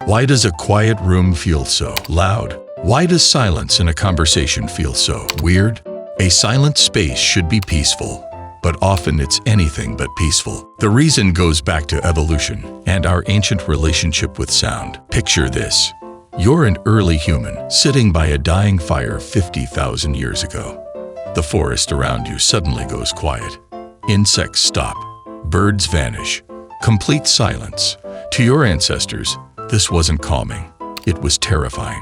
Why does a quiet room feel so loud? Why does silence in a conversation feel so weird? A silent space should be peaceful, but often it's anything but peaceful. The reason goes back to evolution and our ancient relationship with sound. Picture this. You're an early human sitting by a dying fire 50,000 years ago. The forest around you suddenly goes quiet. Insects stop. Birds vanish. Complete silence. To your ancestors, this wasn't calming. It was terrifying.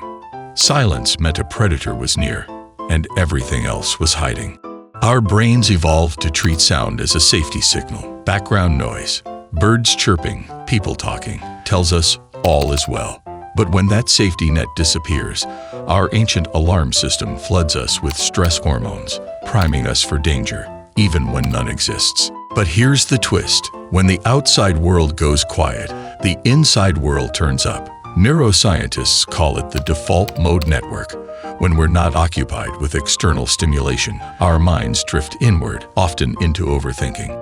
Silence meant a predator was near, and everything else was hiding. Our brains evolved to treat sound as a safety signal. Background noise, birds chirping, people talking, tells us all is well. But when that safety net disappears, our ancient alarm system floods us with stress hormones, priming us for danger, even when none exists. But here's the twist. When the outside world goes quiet, the inside world turns up. Neuroscientists call it the default mode network. When we're not occupied with external stimulation, our minds drift inward, often into overthinking.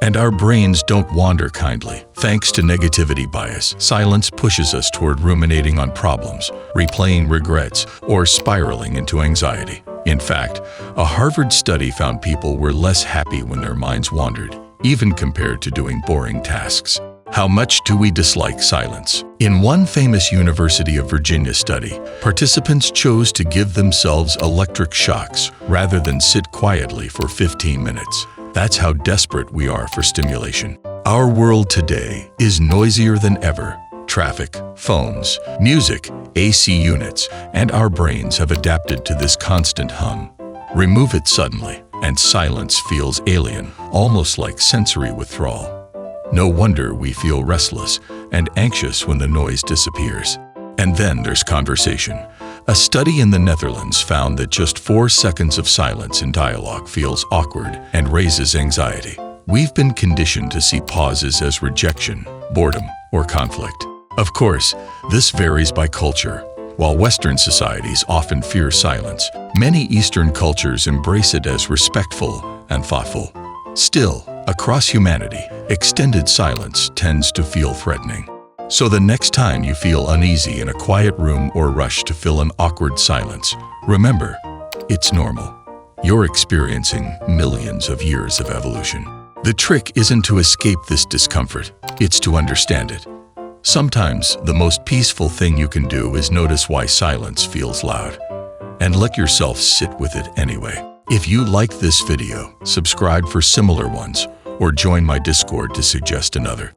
And our brains don't wander kindly. Thanks to negativity bias, silence pushes us toward ruminating on problems, replaying regrets, or spiraling into anxiety. In fact, a Harvard study found people were less happy when their minds wandered, even compared to doing boring tasks. How much do we dislike silence? In one famous University of Virginia study, participants chose to give themselves electric shocks rather than sit quietly for 15 minutes. That's how desperate we are for stimulation. Our world today is noisier than ever. Traffic, phones, music, AC units, and our brains have adapted to this constant hum. Remove it suddenly, and silence feels alien, almost like sensory withdrawal. No wonder we feel restless and anxious when the noise disappears. And then there's conversation. A study in the Netherlands found that just 4 seconds of silence in dialogue feels awkward and raises anxiety. We've been conditioned to see pauses as rejection, boredom, or conflict. Of course, this varies by culture. While Western societies often fear silence, many Eastern cultures embrace it as respectful and thoughtful. Still, across humanity, extended silence tends to feel threatening. So the next time you feel uneasy in a quiet room or rush to fill an awkward silence, remember, it's normal. You're experiencing millions of years of evolution. The trick isn't to escape this discomfort, it's to understand it. Sometimes the most peaceful thing you can do is notice why silence feels loud, and let yourself sit with it anyway. If you like this video, subscribe for similar ones, or join my Discord to suggest another.